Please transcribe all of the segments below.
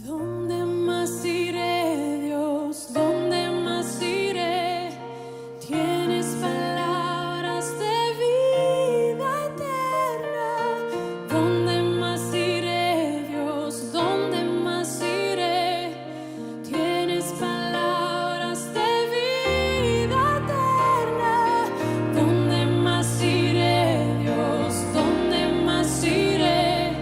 ¿Dónde más iré, Dios? ¿Dónde más iré? Tienes palabras de vida eterna. ¿Dónde más iré, Dios? ¿Dónde más iré? Tienes palabras de vida eterna. ¿Dónde más iré, Dios? ¿Dónde más iré?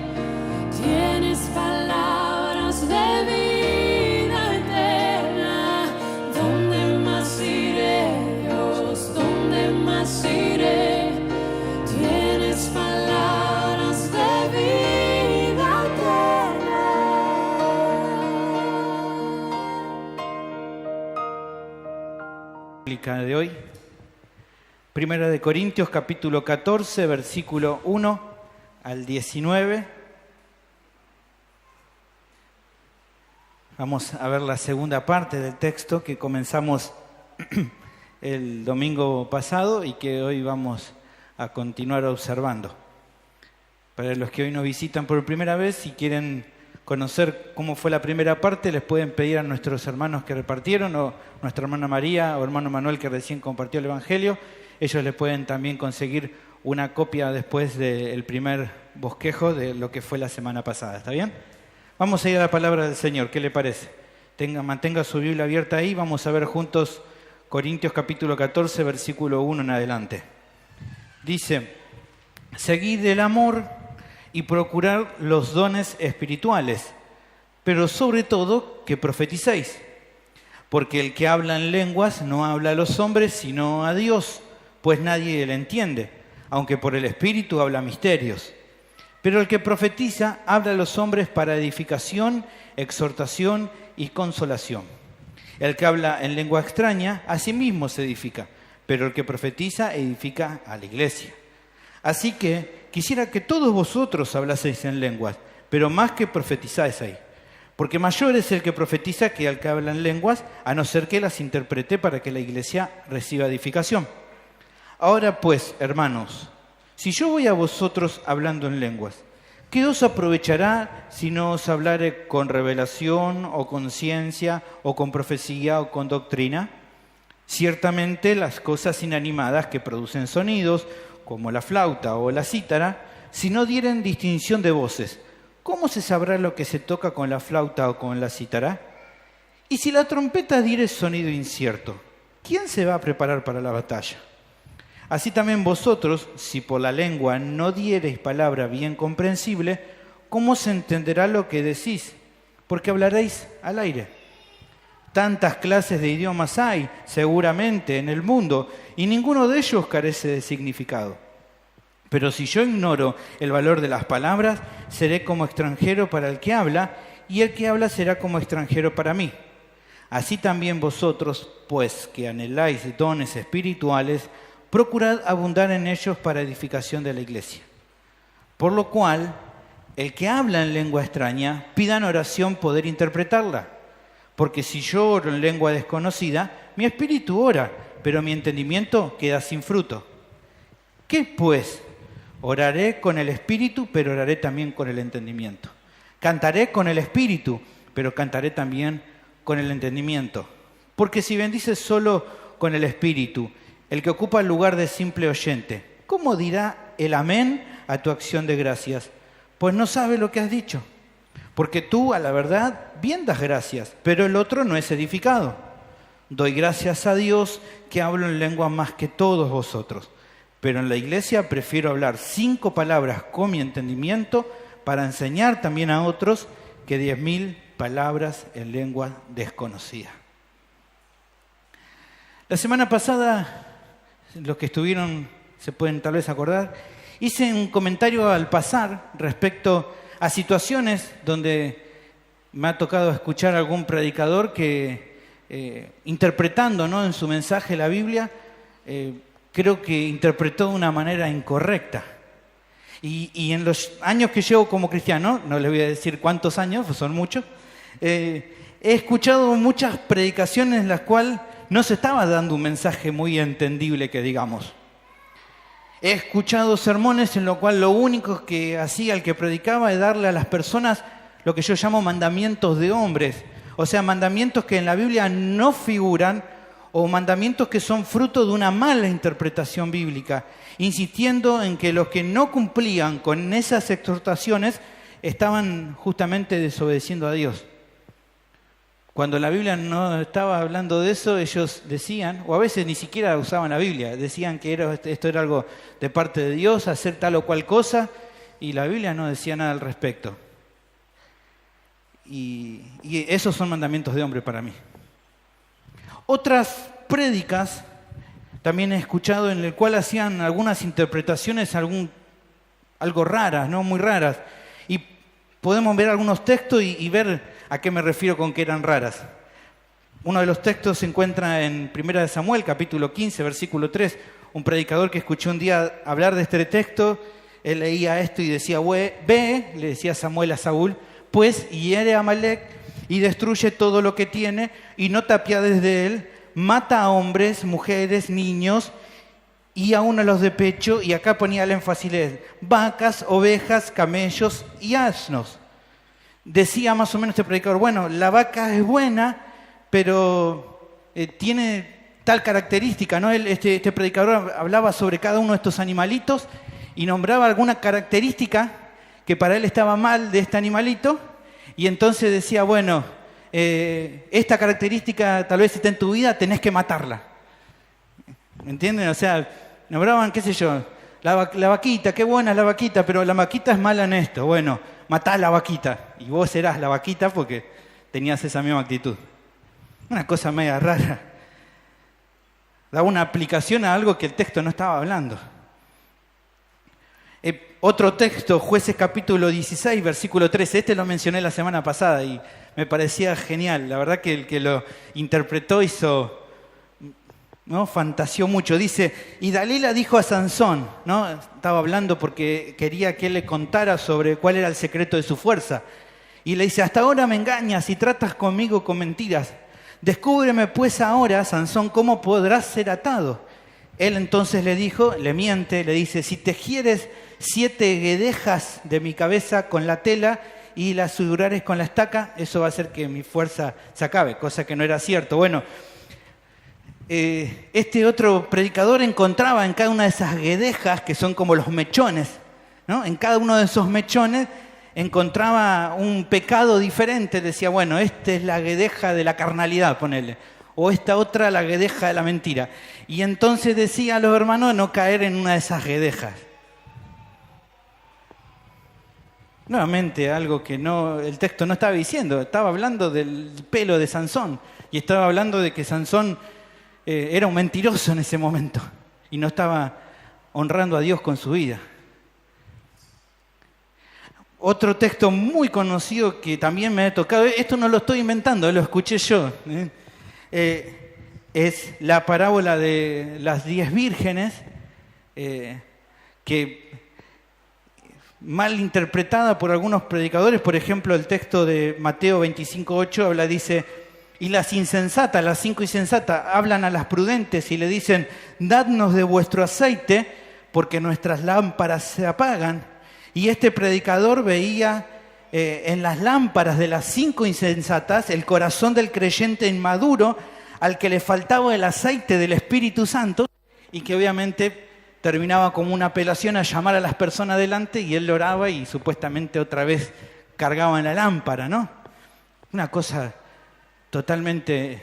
Tienes palabras de vida eterna. ¿Dónde más iré, Dios? ¿Dónde más iré? Tienes palabras de vida eterna. De hoy, Primera de Corintios, capítulo 14, versículo 1 al 19. Vamos a ver la segunda parte del texto que comenzamos el domingo pasado y que hoy vamos a continuar observando. Para los que hoy nos visitan por primera vez, si quieren conocer cómo fue la primera parte, les pueden pedir a nuestros hermanos que repartieron, o nuestra hermana María o hermano Manuel que recién compartió el Evangelio. Ellos les pueden también conseguir una copia después del primer bosquejo de lo que fue la semana pasada. ¿Está bien? Vamos a ir a la palabra del Señor. ¿Qué le parece? Mantenga su Biblia abierta ahí. Vamos a ver juntos Corintios capítulo 14, versículo 1 en adelante. Dice: seguid el amor y procurad los dones espirituales, pero sobre todo que profeticéis. Porque el que habla en lenguas no habla a los hombres, sino a Dios, pues nadie le entiende, aunque por el Espíritu habla misterios. Pero el que profetiza habla a los hombres para edificación, exhortación y consolación. El que habla en lengua extraña, a sí mismo se edifica, pero el que profetiza edifica a la iglesia. Así que quisiera que todos vosotros hablaseis en lenguas, pero más que profetizáis ahí. Porque mayor es el que profetiza que el que habla en lenguas, a no ser que las interprete para que la iglesia reciba edificación. Ahora pues, hermanos, si yo voy a vosotros hablando en lenguas, ¿qué os aprovechará si no os hablare con revelación o con ciencia o con profecía o con doctrina? Ciertamente las cosas inanimadas que producen sonidos, como la flauta o la cítara, si no dieren distinción de voces, ¿cómo se sabrá lo que se toca con la flauta o con la cítara? Y si la trompeta diere sonido incierto, ¿quién se va a preparar para la batalla? Así también vosotros, si por la lengua no diereis palabra bien comprensible, ¿cómo se entenderá lo que decís? Porque hablaréis al aire. Tantas clases de idiomas hay, seguramente, en el mundo, y ninguno de ellos carece de significado. Pero si yo ignoro el valor de las palabras, seré como extranjero para el que habla, y el que habla será como extranjero para mí. Así también vosotros, pues que anheláis dones espirituales, procurad abundar en ellos para edificación de la iglesia. Por lo cual, el que habla en lengua extraña, pida en oración poder interpretarla. Porque si yo oro en lengua desconocida, mi espíritu ora, pero mi entendimiento queda sin fruto. ¿Qué pues? Oraré con el espíritu, pero oraré también con el entendimiento. Cantaré con el espíritu, pero cantaré también con el entendimiento. Porque si bendices solo con el espíritu, el que ocupa el lugar de simple oyente, ¿cómo dirá el amén a tu acción de gracias? Pues no sabe lo que has dicho. Porque tú, a la verdad, bien das gracias, pero el otro no es edificado. Doy gracias a Dios que hablo en lengua más que todos vosotros. Pero en la iglesia prefiero hablar 5 palabras con mi entendimiento para enseñar también a otros que 10.000 palabras en lengua desconocida. La semana pasada, los que estuvieron se pueden tal vez acordar, hice un comentario al pasar respecto a situaciones donde me ha tocado escuchar a algún predicador que, interpretando, ¿no?, en su mensaje la Biblia, creo que interpretó de una manera incorrecta. Y en los años que llevo como cristiano, no les voy a decir cuántos años, pues son muchos, he escuchado muchas predicaciones en las cuales no se estaba dando un mensaje muy entendible, que digamos. He escuchado sermones en los cuales lo único que hacía el que predicaba es darle a las personas lo que yo llamo mandamientos de hombres, o sea, mandamientos que en la Biblia no figuran o mandamientos que son fruto de una mala interpretación bíblica, insistiendo en que los que no cumplían con esas exhortaciones estaban justamente desobedeciendo a Dios. Cuando la Biblia no estaba hablando de eso, ellos decían, o a veces ni siquiera usaban la Biblia, decían que esto era algo de parte de Dios, hacer tal o cual cosa, y la Biblia no decía nada al respecto. Y esos son mandamientos de hombre para mí. Otras prédicas también he escuchado en el cual hacían algunas interpretaciones algo raras, ¿no? Muy raras. Y podemos ver algunos textos y ver a qué me refiero con que eran raras. Uno de los textos se encuentra en 1 Samuel, capítulo 15, versículo 3. Un predicador que escuchó un día hablar de este texto, él leía esto y decía, ve, le decía Samuel a Saúl, pues hiere a Amalec y destruye todo lo que tiene y no te apiades de él, mata a hombres, mujeres, niños y aún a los de pecho, y acá ponía el énfasis, vacas, ovejas, camellos y asnos. Decía más o menos este predicador, bueno, la vaca es buena, pero tiene tal característica, ¿no? Este predicador hablaba sobre cada uno de estos animalitos y nombraba alguna característica que para él estaba mal de este animalito, y entonces decía, bueno, esta característica tal vez está en tu vida, tenés que matarla. ¿Me entienden? O sea, nombraban, qué sé yo, la vaquita, qué buena es la vaquita, pero la vaquita es mala en esto. Bueno, matá a la vaquita, y vos serás la vaquita porque tenías esa misma actitud. Una cosa media rara. Da una aplicación a algo que el texto no estaba hablando. Otro texto, Jueces capítulo 16, versículo 13. Este lo mencioné la semana pasada y me parecía genial. La verdad que el que lo interpretó fantaseó mucho. Dice, y Dalila dijo a Sansón, ¿no? Estaba hablando porque quería que él le contara sobre cuál era el secreto de su fuerza. Y le dice, hasta ahora me engañas y tratas conmigo con mentiras. Descúbreme pues ahora, Sansón, cómo podrás ser atado. Él entonces le miente, le dice, si tejieres 7 guedejas de mi cabeza con la tela y las sudurares con la estaca, eso va a hacer que mi fuerza se acabe, cosa que no era cierto. Bueno, este otro predicador encontraba en cada una de esas guedejas, que son como los mechones, ¿no? En cada uno de esos mechones encontraba un pecado diferente. Decía, bueno, esta es la guedeja de la carnalidad, ponele, o esta otra la guedeja de la mentira. Y entonces decía a los hermanos no caer en una de esas guedejas. Nuevamente, algo que el texto no estaba diciendo. Estaba hablando del pelo de Sansón. Y estaba hablando de que Sansón era un mentiroso en ese momento. Y no estaba honrando a Dios con su vida. Otro texto muy conocido que también me ha tocado. Esto no lo estoy inventando, lo escuché yo. Es la parábola de las 10 vírgenes. Que mal interpretada por algunos predicadores. Por ejemplo, el texto de Mateo 25:8 dice, y las insensatas, las 5 insensatas, hablan a las prudentes y le dicen, dadnos de vuestro aceite, porque nuestras lámparas se apagan. Y este predicador veía en las lámparas de las 5 insensatas el corazón del creyente inmaduro, al que le faltaba el aceite del Espíritu Santo, y que obviamente terminaba como una apelación a llamar a las personas delante, y él lo oraba y supuestamente otra vez cargaban la lámpara, ¿no? Una cosa totalmente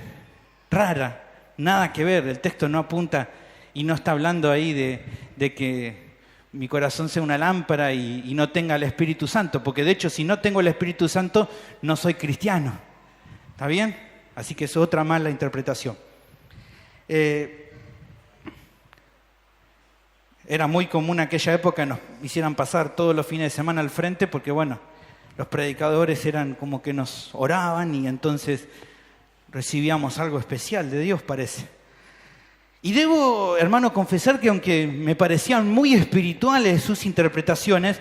rara, nada que ver. El texto no apunta y no está hablando ahí de que mi corazón sea una lámpara y no tenga el Espíritu Santo, porque de hecho si no tengo el Espíritu Santo no soy cristiano. ¿Está bien? Así que es otra mala interpretación. Era muy común en aquella época que nos hicieran pasar todos los fines de semana al frente porque, bueno, los predicadores eran como que nos oraban y entonces recibíamos algo especial de Dios, parece. Y debo, hermano, confesar que aunque me parecían muy espirituales sus interpretaciones,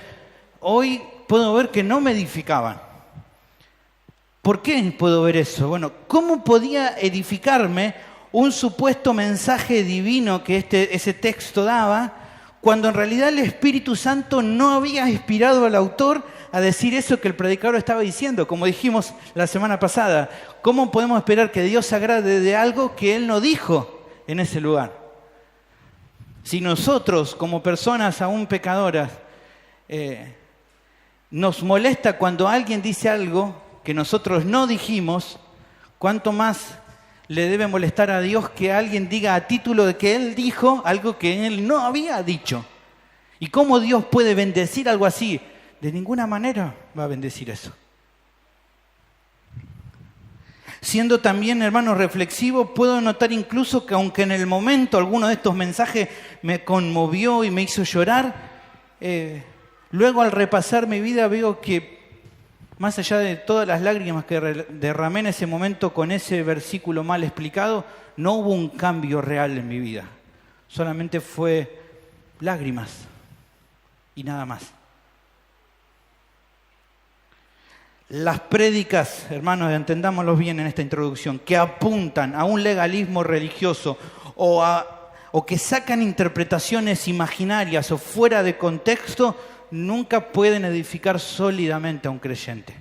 hoy puedo ver que no me edificaban. ¿Por qué puedo ver eso? Bueno, ¿cómo podía edificarme un supuesto mensaje divino que ese texto daba cuando en realidad el Espíritu Santo no había inspirado al autor a decir eso que el predicador estaba diciendo. Como dijimos la semana pasada, ¿cómo podemos esperar que Dios se agrade de algo que Él no dijo en ese lugar? Si nosotros, como personas aún pecadoras, nos molesta cuando alguien dice algo que nosotros no dijimos, ¿cuánto más le debe molestar a Dios que alguien diga a título de que Él dijo algo que Él no había dicho? ¿Y cómo Dios puede bendecir algo así? De ninguna manera va a bendecir eso. Siendo también, hermano, reflexivo, puedo notar incluso que aunque en el momento alguno de estos mensajes me conmovió y me hizo llorar, luego al repasar mi vida veo que más allá de todas las lágrimas que derramé en ese momento con ese versículo mal explicado, no hubo un cambio real en mi vida. Solamente fue lágrimas y nada más. Las prédicas, hermanos, entendámoslo bien en esta introducción, que apuntan a un legalismo religioso o que sacan interpretaciones imaginarias o fuera de contexto, nunca pueden edificar sólidamente a un creyente.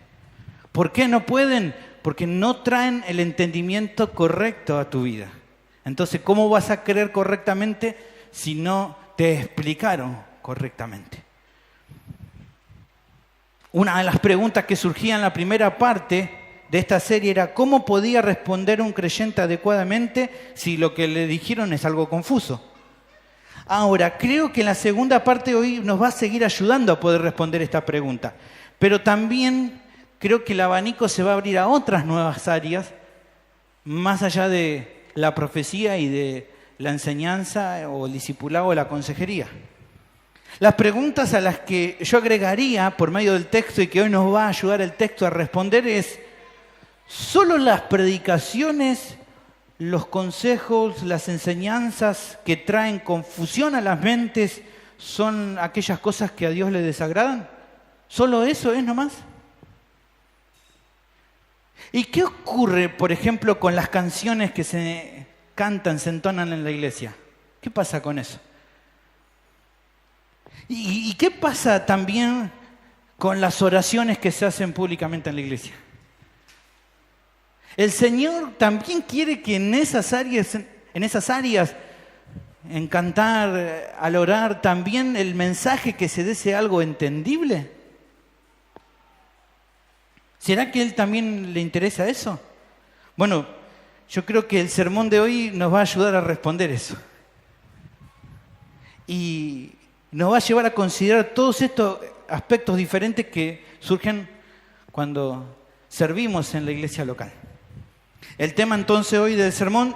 ¿Por qué no pueden? Porque no traen el entendimiento correcto a tu vida. Entonces, ¿cómo vas a creer correctamente si no te explicaron correctamente? Una de las preguntas que surgía en la primera parte de esta serie era ¿cómo podía responder un creyente adecuadamente si lo que le dijeron es algo confuso? Ahora, creo que en la segunda parte hoy nos va a seguir ayudando a poder responder esta pregunta. Pero también creo que el abanico se va a abrir a otras nuevas áreas, más allá de la profecía y de la enseñanza o el discipulado o la consejería. Las preguntas a las que yo agregaría por medio del texto y que hoy nos va a ayudar el texto a responder es: ¿solo las predicaciones, los consejos, las enseñanzas que traen confusión a las mentes son aquellas cosas que a Dios le desagradan? ¿Solo eso es nomás? ¿Y qué ocurre, por ejemplo, con las canciones que se cantan, se entonan en la iglesia? ¿Qué pasa con eso? ¿Y qué pasa también con las oraciones que se hacen públicamente en la iglesia? El Señor también quiere que en esas áreas, en cantar, al orar, también el mensaje que se dé sea algo entendible. ¿Será que a Él también le interesa eso? Bueno, yo creo que el sermón de hoy nos va a ayudar a responder eso. Y nos va a llevar a considerar todos estos aspectos diferentes que surgen cuando servimos en la iglesia local. El tema entonces hoy del sermón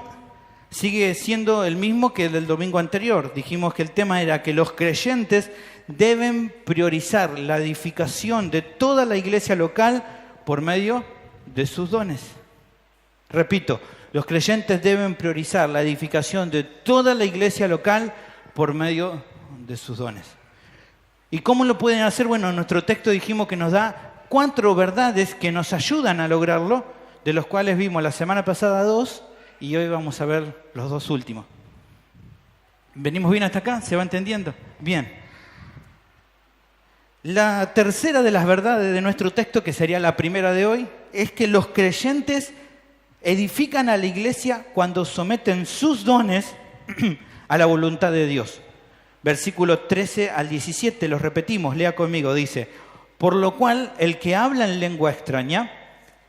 sigue siendo el mismo que el del domingo anterior. Dijimos que el tema era que los creyentes deben priorizar la edificación de toda la iglesia local por medio de sus dones. Repito, los creyentes deben priorizar la edificación de toda la iglesia local por medio de sus dones. ¿Y cómo lo pueden hacer? Bueno, en nuestro texto dijimos que nos da 4 verdades que nos ayudan a lograrlo, de los cuales vimos la semana pasada 2 y hoy vamos a ver los 2 últimos. ¿Venimos bien hasta acá? ¿Se va entendiendo? Bien. La tercera de las verdades de nuestro texto, que sería la primera de hoy, es que los creyentes edifican a la iglesia cuando someten sus dones a la voluntad de Dios. Versículos 13 al 17, los repetimos, lea conmigo, dice: por lo cual el que habla en lengua extraña,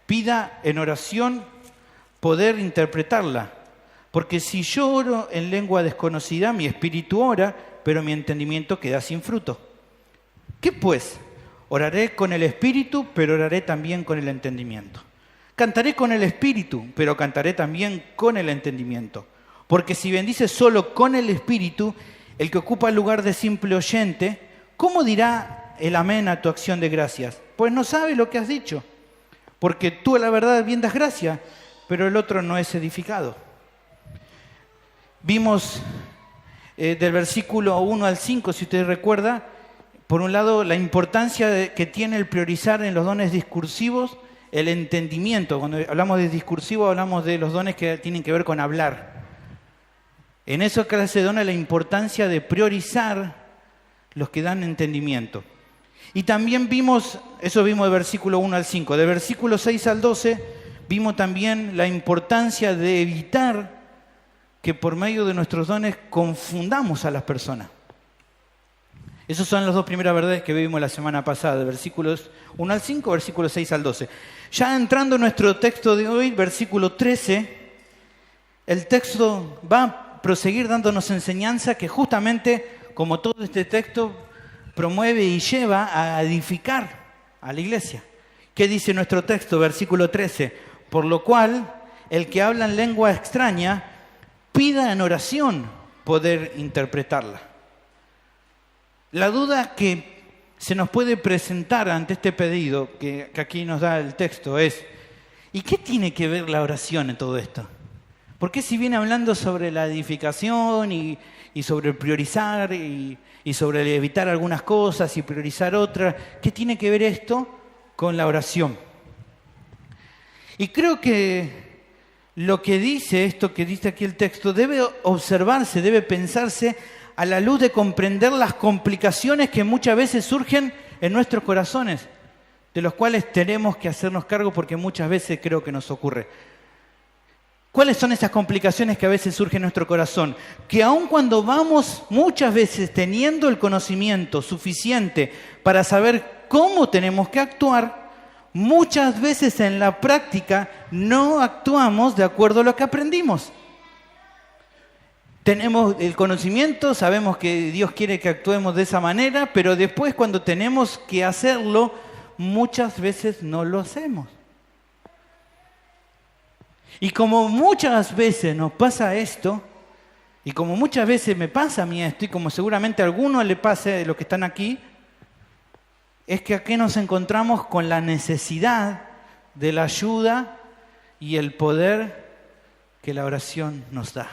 pida en oración poder interpretarla. Porque si yo oro en lengua desconocida, mi espíritu ora, pero mi entendimiento queda sin fruto. ¿Qué pues? Oraré con el espíritu, pero oraré también con el entendimiento. Cantaré con el espíritu, pero cantaré también con el entendimiento. Porque si bendice solo con el espíritu, el que ocupa el lugar de simple oyente, ¿cómo dirá el amén a tu acción de gracias? Pues no sabe lo que has dicho. Porque tú a la verdad bien das gracia, pero el otro no es edificado. Vimos del versículo 1 al 5, si usted recuerda, por un lado la importancia que tiene el priorizar en los dones discursivos el entendimiento. Cuando hablamos de discursivo hablamos de los dones que tienen que ver con hablar. En esa Calcedona la importancia de priorizar los que dan entendimiento. Y también vimos de versículo 1 al 5, de versículo 6 al 12, vimos también la importancia de evitar que por medio de nuestros dones confundamos a las personas. Esas son las dos primeras verdades que vimos la semana pasada, de versículos 1 al 5, versículos 6 al 12. Ya entrando en nuestro texto de hoy, versículo 13, el texto va a proseguir dándonos enseñanza que justamente, como todo este texto, promueve y lleva a edificar a la iglesia. ¿Qué dice nuestro texto? Versículo 13. Por lo cual, el que habla en lengua extraña, pida en oración poder interpretarla. La duda que se nos puede presentar ante este pedido que aquí nos da el texto es: ¿y qué tiene que ver la oración en todo esto? Porque si viene hablando sobre la edificación y sobre priorizar y sobre evitar algunas cosas y priorizar otras, ¿qué tiene que ver esto con la oración? Y creo que lo que dice esto, que dice aquí el texto, debe observarse, debe pensarse a la luz de comprender las complicaciones que muchas veces surgen en nuestros corazones, de los cuales tenemos que hacernos cargo porque muchas veces creo que nos ocurre. ¿Cuáles son esas complicaciones que a veces surgen en nuestro corazón? Que aun cuando vamos muchas veces teniendo el conocimiento suficiente para saber cómo tenemos que actuar, muchas veces en la práctica no actuamos de acuerdo a lo que aprendimos. Tenemos el conocimiento, sabemos que Dios quiere que actuemos de esa manera, pero después cuando tenemos que hacerlo, muchas veces no lo hacemos. Y como muchas veces nos pasa esto, y como muchas veces me pasa a mí esto, y como seguramente a algunos le pase de los que están aquí, es que aquí nos encontramos con la necesidad de la ayuda y el poder que la oración nos da.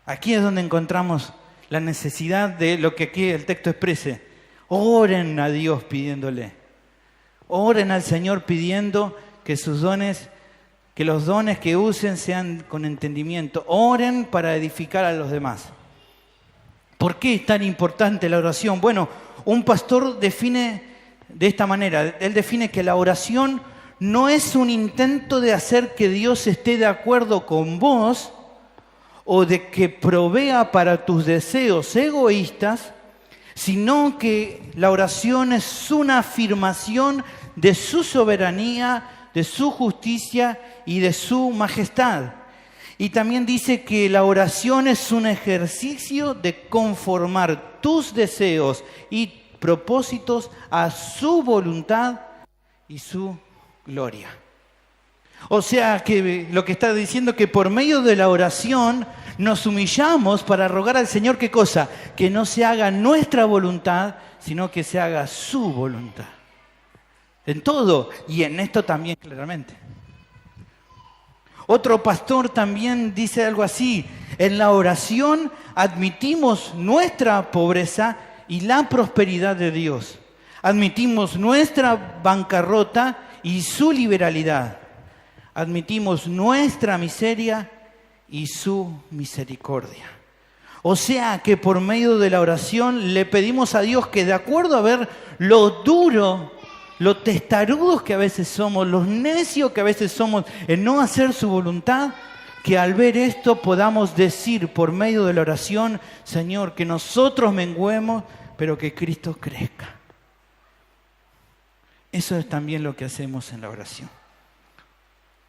Aquí es donde encontramos la necesidad de lo que aquí el texto exprese. Oren a Dios pidiéndole. Oren al Señor pidiendo que sus dones, que los dones que usen sean con entendimiento. Oren para edificar a los demás. ¿Por qué es tan importante la oración? Bueno, un pastor define de esta manera. Él define que la oración no es un intento de hacer que Dios esté de acuerdo con vos o de que provea para tus deseos egoístas, sino que la oración es una afirmación de su soberanía, de su justicia y de su majestad. Y también dice que la oración es un ejercicio de conformar tus deseos y propósitos a su voluntad y su gloria. O sea que lo que está diciendo es que por medio de la oración nos humillamos para rogar al Señor, ¿qué cosa? Que no se haga nuestra voluntad, sino que se haga su voluntad. En todo, y en esto también claramente. Otro pastor también dice algo así: en la oración admitimos nuestra pobreza y la prosperidad de Dios. Admitimos nuestra bancarrota y su liberalidad. Admitimos nuestra miseria y su misericordia. O sea que por medio de la oración le pedimos a Dios que, de acuerdo a ver lo duro, lo testarudos que a veces somos, los necios que a veces somos en no hacer su voluntad, que al ver esto podamos decir por medio de la oración: Señor, que nosotros menguemos, pero que Cristo crezca. Eso es también lo que hacemos en la oración.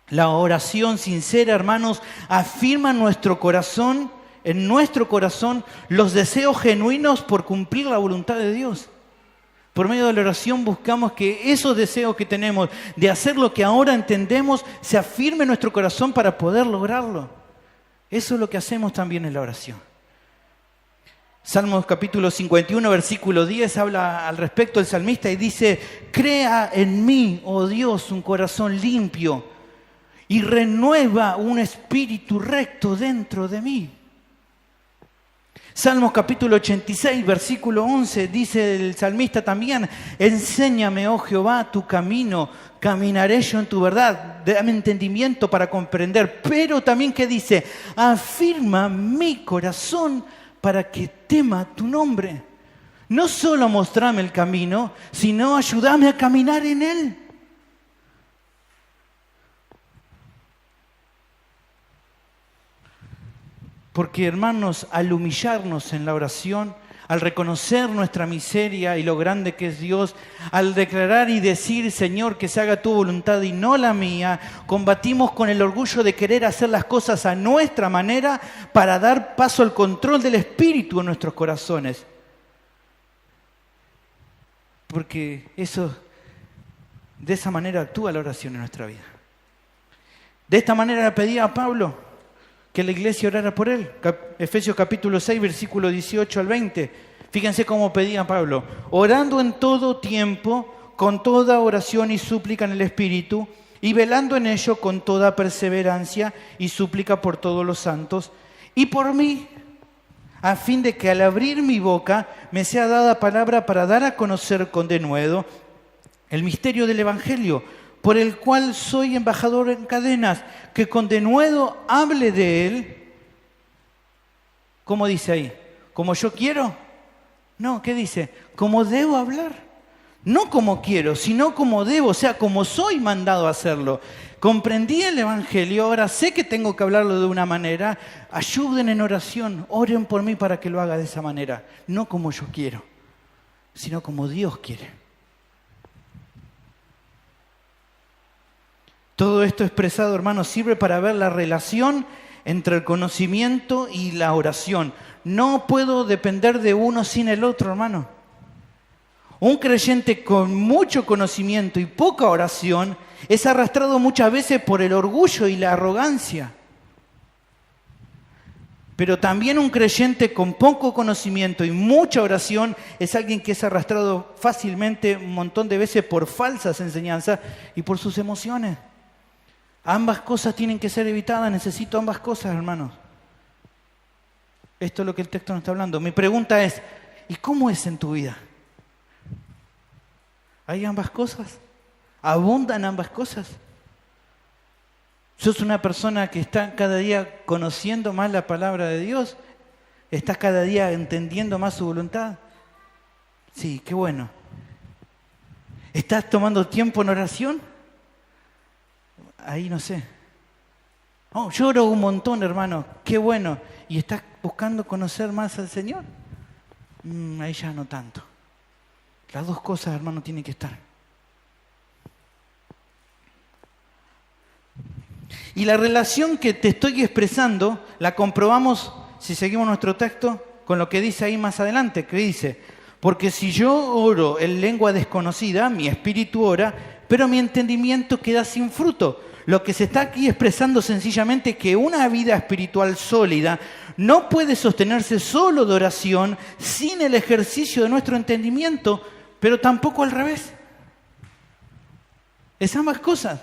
La oración sincera, hermanos, afirma en nuestro corazón los deseos genuinos por cumplir la voluntad de Dios. Por medio de la oración buscamos que esos deseos que tenemos de hacer lo que ahora entendemos se afirme en nuestro corazón para poder lograrlo. Eso es lo que hacemos también en la oración. Salmos capítulo 51, versículo 10, habla al respecto el salmista y dice: crea en mí, oh Dios, un corazón limpio y renueva un espíritu recto dentro de mí. Salmos capítulo 86, versículo 11, dice el salmista también: enséñame, oh Jehová, tu camino, caminaré yo en tu verdad, dame entendimiento para comprender. Pero también que dice: afirma mi corazón para que tema tu nombre. No solo mostrame el camino, sino ayúdame a caminar en él. Porque, hermanos, al humillarnos en la oración, al reconocer nuestra miseria y lo grande que es Dios, al declarar y decir: Señor, que se haga tu voluntad y no la mía, combatimos con el orgullo de querer hacer las cosas a nuestra manera para dar paso al control del Espíritu en nuestros corazones. Porque de esa manera actúa la oración en nuestra vida. De esta manera le pedía a Pablo que la iglesia orara por él. Efesios capítulo 6, versículo 18 al 20. Fíjense cómo pedía Pablo: orando en todo tiempo, con toda oración y súplica en el Espíritu, y velando en ello con toda perseverancia y súplica por todos los santos, y por mí, a fin de que al abrir mi boca me sea dada palabra para dar a conocer con denuedo el misterio del Evangelio, por el cual soy embajador en cadenas, que con denuedo hable de él. ¿Cómo dice ahí? ¿Como yo quiero? No, ¿qué dice? Como debo hablar. No como quiero, sino como debo, o sea, como soy mandado a hacerlo. Comprendí el Evangelio, ahora sé que tengo que hablarlo de una manera. Ayuden en oración, oren por mí para que lo haga de esa manera. No como yo quiero, sino como Dios quiere. Todo esto expresado, hermanos, sirve para ver la relación entre el conocimiento y la oración. No puedo depender de uno sin el otro, hermano. Un creyente con mucho conocimiento y poca oración es arrastrado muchas veces por el orgullo y la arrogancia. Pero también un creyente con poco conocimiento y mucha oración es alguien que es arrastrado fácilmente un montón de veces por falsas enseñanzas y por sus emociones. Ambas cosas tienen que ser evitadas. Necesito ambas cosas, hermanos. Esto es lo que el texto nos está hablando. Mi pregunta es: ¿y cómo es en tu vida? ¿Hay ambas cosas? ¿Abundan ambas cosas? ¿Sos una persona que está cada día conociendo más la palabra de Dios? ¿Estás cada día entendiendo más su voluntad? Sí, qué bueno. ¿Estás tomando tiempo en oración? Ahí no sé. Oh, yo oro un montón, hermano. Qué bueno. ¿Y estás buscando conocer más al Señor? Ahí ya no tanto. Las dos cosas, hermano, tienen que estar. Y la relación que te estoy expresando la comprobamos, si seguimos nuestro texto, con lo que dice ahí más adelante, que dice: porque si yo oro en lengua desconocida, mi espíritu ora, pero mi entendimiento queda sin fruto. Lo que se está aquí expresando sencillamente que una vida espiritual sólida no puede sostenerse solo de oración sin el ejercicio de nuestro entendimiento, pero tampoco al revés. Es ambas cosas.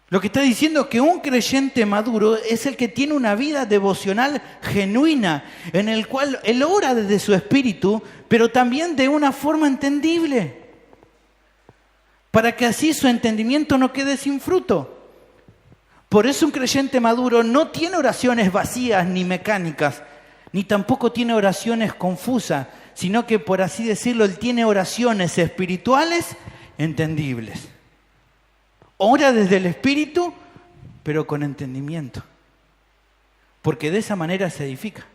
Lo que está diciendo es que un creyente maduro es el que tiene una vida devocional genuina, en el cual él ora desde su espíritu, pero también de una forma entendible, para que así su entendimiento no quede sin fruto. Por eso un creyente maduro no tiene oraciones vacías ni mecánicas, ni tampoco tiene oraciones confusas, sino que, por así decirlo, él tiene oraciones espirituales entendibles. Ora desde el espíritu, pero con entendimiento, porque de esa manera se edifica.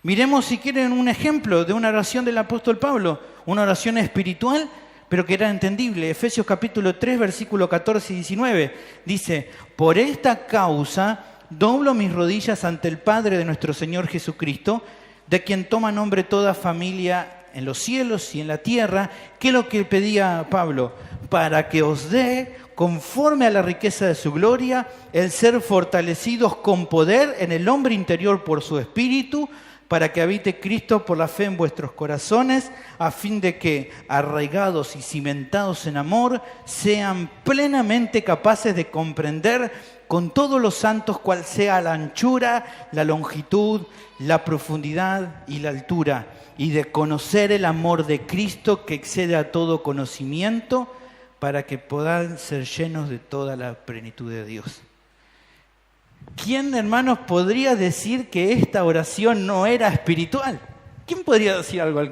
Miremos, si quieren, un ejemplo de una oración del apóstol Pablo, una oración espiritual, pero que era entendible. Efesios capítulo 3, versículo 14 y 19, dice: por esta causa doblo mis rodillas ante el Padre de nuestro Señor Jesucristo, de quien toma nombre toda familia en los cielos y en la tierra. ¿Qué es lo que pedía Pablo? Para que os dé, conforme a la riqueza de su gloria, el ser fortalecidos con poder en el hombre interior por su espíritu, para que habite Cristo por la fe en vuestros corazones, a fin de que, arraigados y cimentados en amor, sean plenamente capaces de comprender con todos los santos cuál sea la anchura, la longitud, la profundidad y la altura, y de conocer el amor de Cristo que excede a todo conocimiento, para que puedan ser llenos de toda la plenitud de Dios. ¿Quién, hermanos, podría decir que esta oración no era espiritual? ¿Quién podría decir algo?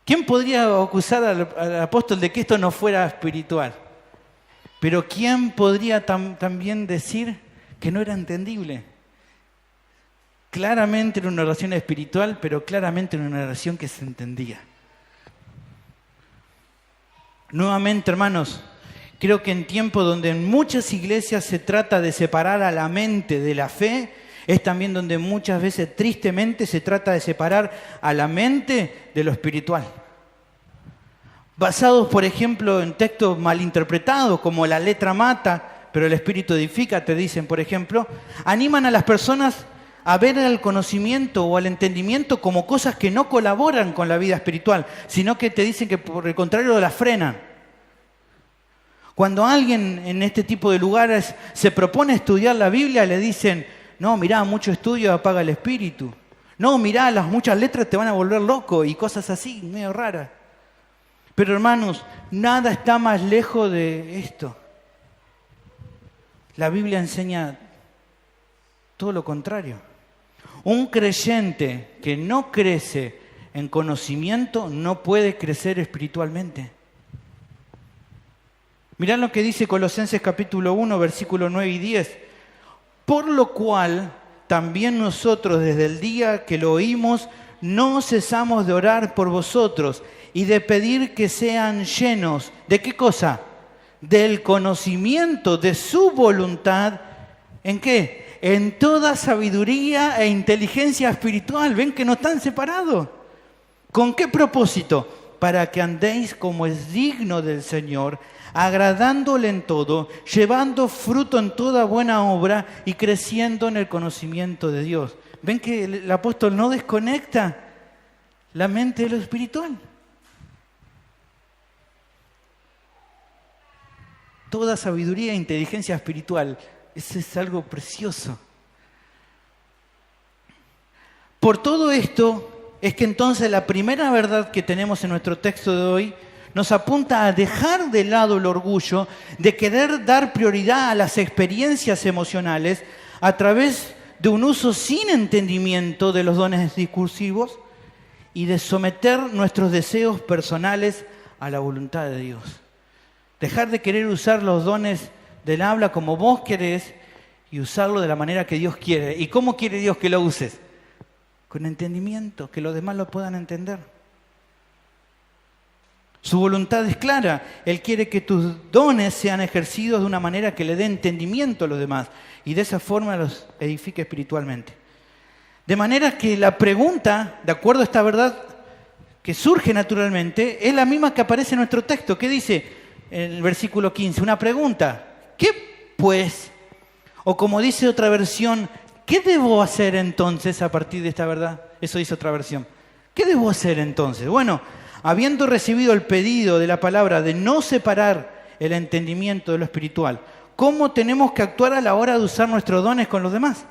¿Quién podría acusar al apóstol de que esto no fuera espiritual? Pero ¿quién podría también decir que no era entendible? Claramente era una oración espiritual, pero claramente era una oración que se entendía. Nuevamente, hermanos, creo que en tiempos donde en muchas iglesias se trata de separar a la mente de la fe, es también donde muchas veces tristemente se trata de separar a la mente de lo espiritual. Basados, por ejemplo, en textos malinterpretados, como la letra mata, pero el espíritu edifica, te dicen, por ejemplo, animan a las personas a ver el conocimiento o el entendimiento como cosas que no colaboran con la vida espiritual, sino que te dicen que por el contrario la frenan. Cuando alguien en este tipo de lugares se propone estudiar la Biblia, le dicen, no, mirá, mucho estudio apaga el espíritu. No, mirá, las muchas letras te van a volver loco y cosas así, medio raras. Pero hermanos, nada está más lejos de esto. La Biblia enseña todo lo contrario. Un creyente que no crece en conocimiento no puede crecer espiritualmente. Mirá lo que dice Colosenses capítulo 1, versículos 9 y 10. Por lo cual, también nosotros desde el día que lo oímos, no cesamos de orar por vosotros y de pedir que sean llenos, ¿de qué cosa? Del conocimiento de su voluntad. ¿En qué? En toda sabiduría e inteligencia espiritual. ¿Ven que no están separados? ¿Con qué propósito? Para que andéis como es digno del Señor, agradándole en todo, llevando fruto en toda buena obra y creciendo en el conocimiento de Dios. ¿Ven que el apóstol no desconecta la mente de lo espiritual? Toda sabiduría e inteligencia espiritual. Eso es algo precioso. Por todo esto es que entonces la primera verdad que tenemos en nuestro texto de hoy nos apunta a dejar de lado el orgullo de querer dar prioridad a las experiencias emocionales a través de un uso sin entendimiento de los dones discursivos y de someter nuestros deseos personales a la voluntad de Dios. Dejar de querer usar los dones del habla como vos querés y usarlo de la manera que Dios quiere. ¿Y cómo quiere Dios que lo uses? Con entendimiento, que los demás lo puedan entender. Su voluntad es clara. Él quiere que tus dones sean ejercidos de una manera que le dé entendimiento a los demás y de esa forma los edifique espiritualmente. De manera que la pregunta, de acuerdo a esta verdad que surge naturalmente, es la misma que aparece en nuestro texto. ¿Qué dice en el versículo 15? Una pregunta. ¿Qué pues? O como dice otra versión, ¿qué debo hacer entonces a partir de esta verdad? Eso dice otra versión. ¿Qué debo hacer entonces? Bueno, habiendo recibido el pedido de la palabra de no separar el entendimiento de lo espiritual, ¿cómo tenemos que actuar a la hora de usar nuestros dones con los demás?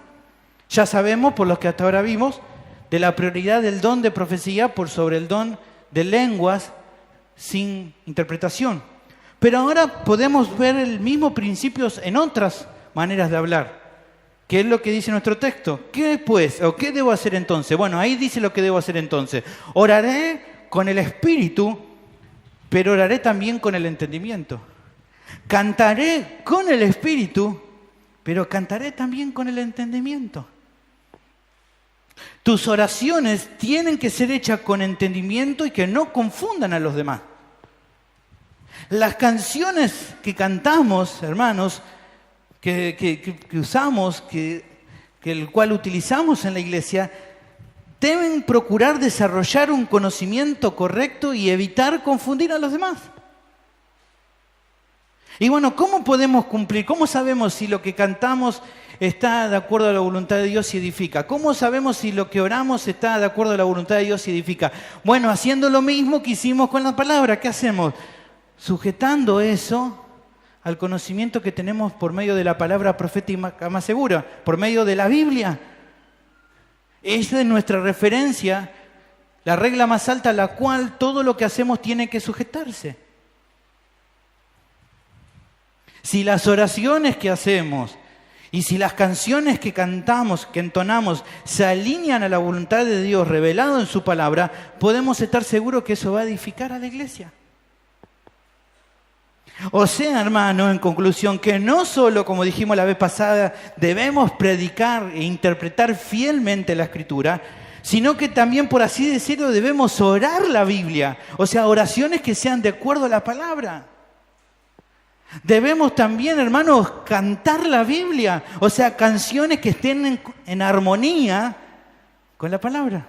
Ya sabemos, por lo que hasta ahora vimos, de la prioridad del don de profecía por sobre el don de lenguas sin interpretación. Pero ahora podemos ver el mismo principio en otras maneras de hablar. ¿Qué es lo que dice nuestro texto? ¿Qué pues? ¿O qué debo hacer entonces? Bueno, ahí dice lo que debo hacer entonces. Oraré con el espíritu, pero oraré también con el entendimiento. Cantaré con el espíritu, pero cantaré también con el entendimiento. Tus oraciones tienen que ser hechas con entendimiento y que no confundan a los demás. Las canciones que cantamos, hermanos, que usamos, el cual utilizamos en la iglesia, deben procurar desarrollar un conocimiento correcto y evitar confundir a los demás. Y bueno, ¿cómo podemos cumplir? ¿Cómo sabemos si lo que cantamos está de acuerdo a la voluntad de Dios y edifica? ¿Cómo sabemos si lo que oramos está de acuerdo a la voluntad de Dios y edifica? Bueno, haciendo lo mismo que hicimos con la palabra. ¿Qué hacemos? Sujetando eso al conocimiento que tenemos por medio de la palabra profética más segura, por medio de la Biblia. Esa es nuestra referencia, la regla más alta a la cual todo lo que hacemos tiene que sujetarse. Si las oraciones que hacemos y si las canciones que cantamos, que entonamos, se alinean a la voluntad de Dios revelado en su palabra, podemos estar seguros que eso va a edificar a la iglesia. O sea, hermano, en conclusión, que no solo, como dijimos la vez pasada, debemos predicar e interpretar fielmente la Escritura, sino que también, por así decirlo, debemos orar la Biblia. O sea, oraciones que sean de acuerdo a la palabra. Debemos también, hermanos, cantar la Biblia, o sea, canciones que estén en armonía con la palabra.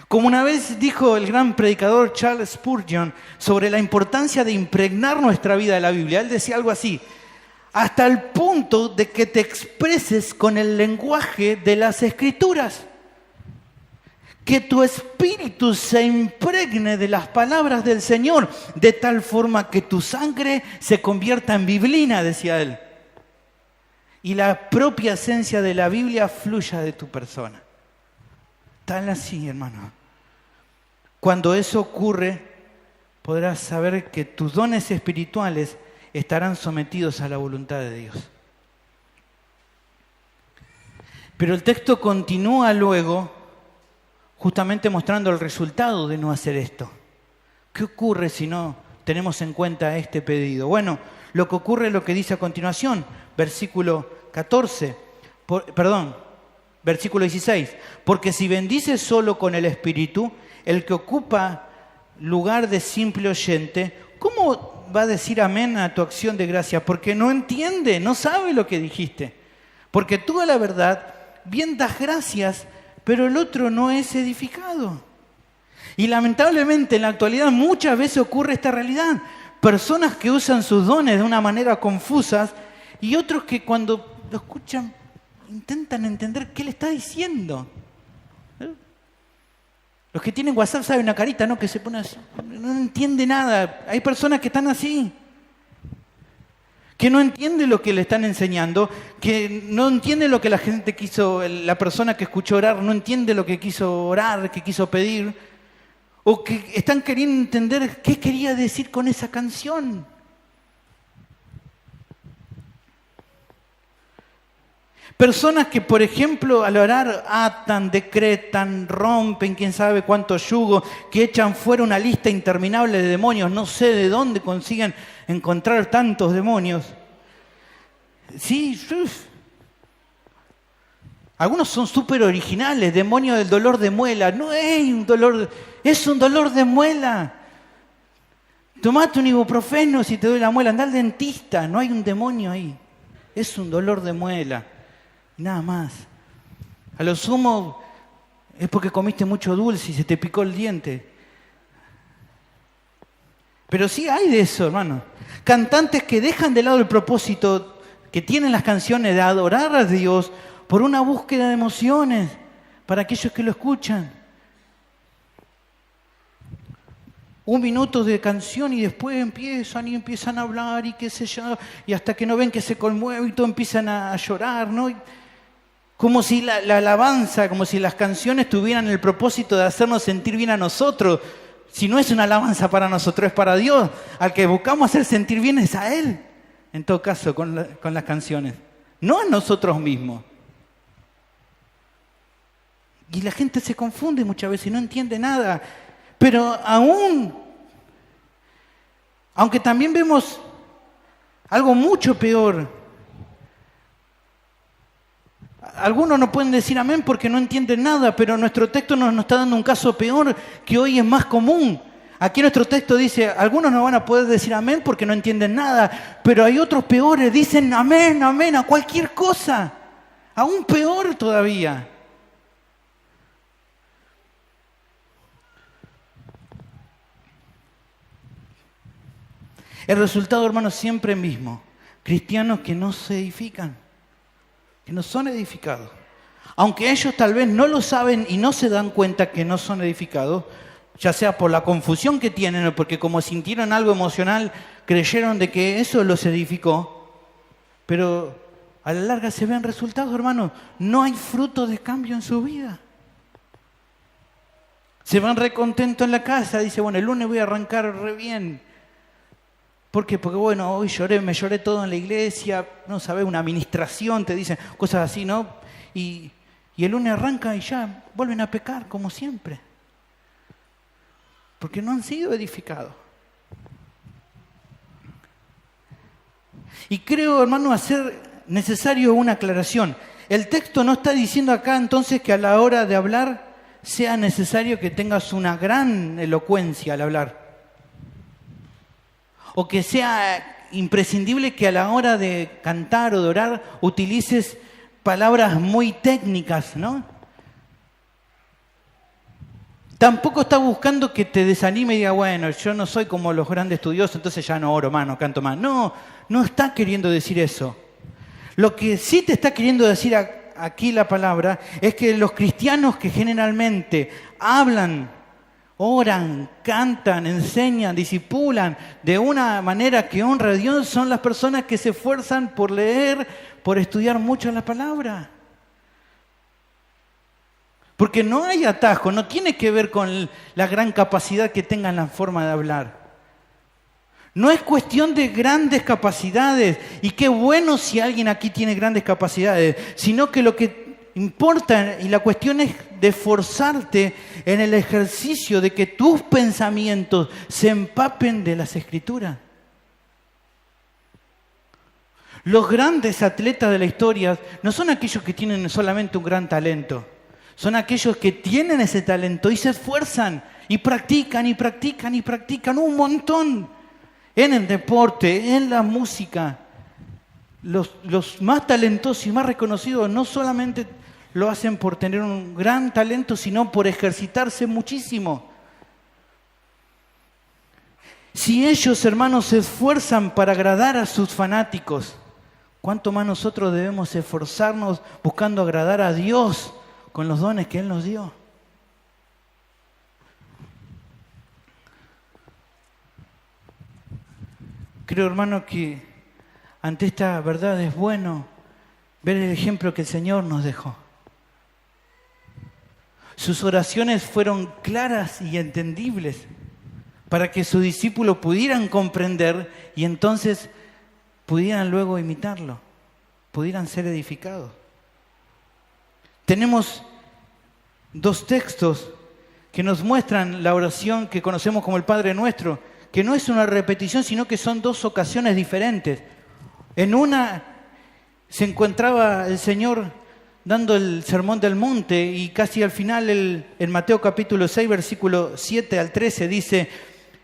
Como una vez dijo el gran predicador Charles Spurgeon sobre la importancia de impregnar nuestra vida de la Biblia, él decía algo así: hasta el punto de que te expreses con el lenguaje de las Escrituras. Que tu espíritu se impregne de las palabras del Señor, de tal forma que tu sangre se convierta en biblina, decía él. Y la propia esencia de la Biblia fluya de tu persona. Tal así, hermano. Cuando eso ocurre, podrás saber que tus dones espirituales estarán sometidos a la voluntad de Dios. Pero el texto continúa luego, justamente mostrando el resultado de no hacer esto. ¿Qué ocurre si no tenemos en cuenta este pedido? Bueno, lo que ocurre es lo que dice a continuación, versículo 16. Porque si bendices solo con el Espíritu, el que ocupa lugar de simple oyente, ¿cómo va a decir amén a tu acción de gracia? Porque no entiende, no sabe lo que dijiste. Porque tú a la verdad bien das gracias, pero el otro no es edificado. Y lamentablemente en la actualidad muchas veces ocurre esta realidad. Personas que usan sus dones de una manera confusa y otros que cuando lo escuchan intentan entender qué le está diciendo. Los que tienen WhatsApp saben una carita, ¿no? Que se pone así, no entiende nada. Hay personas que están así, que no entiende lo que le están enseñando, que no entiende lo que la gente quiso, la persona que escuchó orar, no entiende lo que quiso orar, que quiso pedir, o que están queriendo entender qué quería decir con esa canción. Personas que, por ejemplo, al orar atan, decretan, rompen, quién sabe cuántos yugos, que echan fuera una lista interminable de demonios. No sé de dónde consiguen encontrar tantos demonios. Sí, algunos son súper originales. Demonio del dolor de muela. No es un dolor, es un dolor de muela. Tomate un ibuprofeno si te duele la muela. Anda al dentista, no hay un demonio ahí. Es un dolor de muela. Nada más. A lo sumo es porque comiste mucho dulce y se te picó el diente. Pero sí hay de eso, hermano. Cantantes que dejan de lado el propósito que tienen las canciones de adorar a Dios por una búsqueda de emociones para aquellos que lo escuchan. 1 minuto de canción y después empiezan a hablar y qué sé yo, y hasta que no ven que se conmueve y todo empiezan a llorar, ¿no? Como si la alabanza, como si las canciones tuvieran el propósito de hacernos sentir bien a nosotros. Si no es una alabanza para nosotros, es para Dios. Al que buscamos hacer sentir bien es a Él, en todo caso, con las canciones. No a nosotros mismos. Y la gente se confunde muchas veces y no entiende nada. Pero aunque también vemos algo mucho peor. Algunos no pueden decir amén porque no entienden nada, pero nuestro texto nos está dando un caso peor que hoy es más común. Aquí nuestro texto dice, algunos no van a poder decir amén porque no entienden nada, pero hay otros peores, dicen amén, amén a cualquier cosa, aún peor todavía. El resultado, hermanos, siempre mismo. Cristianos que no se edifican, que no son edificados. Aunque ellos tal vez no lo saben y no se dan cuenta que no son edificados, ya sea por la confusión que tienen o porque como sintieron algo emocional, creyeron de que eso los edificó, pero a la larga se ven resultados, hermanos. No hay fruto de cambio en su vida. Se van recontentos en la casa, dice, bueno, el lunes voy a arrancar re bien. ¿Por qué? Porque bueno, hoy me lloré todo en la iglesia, no sabes, una administración, te dicen cosas así, ¿no? Y el lunes arranca y ya vuelven a pecar como siempre. Porque no han sido edificados. Y creo, hermano, hacer necesario una aclaración. El texto no está diciendo acá entonces que a la hora de hablar sea necesario que tengas una gran elocuencia al hablar. O que sea imprescindible que a la hora de cantar o de orar utilices palabras muy técnicas, ¿no? Tampoco está buscando que te desanime y diga, bueno, yo no soy como los grandes estudiosos, entonces ya no oro más, no canto más. No, no está queriendo decir eso. Lo que sí te está queriendo decir aquí la palabra es que los cristianos que generalmente hablan, oran, cantan, enseñan, discipulan de una manera que honra a Dios son las personas que se esfuerzan por leer, por estudiar mucho la palabra. Porque no hay atajo, no tiene que ver con la gran capacidad que tengan la forma de hablar. No es cuestión de grandes capacidades, y qué bueno si alguien aquí tiene grandes capacidades, sino que lo que importa y la cuestión es de esforzarte en el ejercicio de que tus pensamientos se empapen de las Escrituras. Los grandes atletas de la historia no son aquellos que tienen solamente un gran talento. Son aquellos que tienen ese talento y se esfuerzan y practican y practican y practican un montón. En el deporte, en la música. Los más talentosos y más reconocidos no solamente lo hacen por tener un gran talento, sino por ejercitarse muchísimo. Si ellos, hermanos, se esfuerzan para agradar a sus fanáticos, ¿cuánto más nosotros debemos esforzarnos buscando agradar a Dios con los dones que Él nos dio? Creo, hermano, que ante esta verdad es bueno ver el ejemplo que el Señor nos dejó. Sus oraciones fueron claras y entendibles para que sus discípulos pudieran comprender y entonces pudieran luego imitarlo, pudieran ser edificados. Tenemos dos textos que nos muestran la oración que conocemos como el Padre Nuestro, que no es una repetición, sino que son dos ocasiones diferentes. En una se encontraba el Señor dando el Sermón del Monte y casi al final en Mateo capítulo 6, versículo 7 al 13 dice: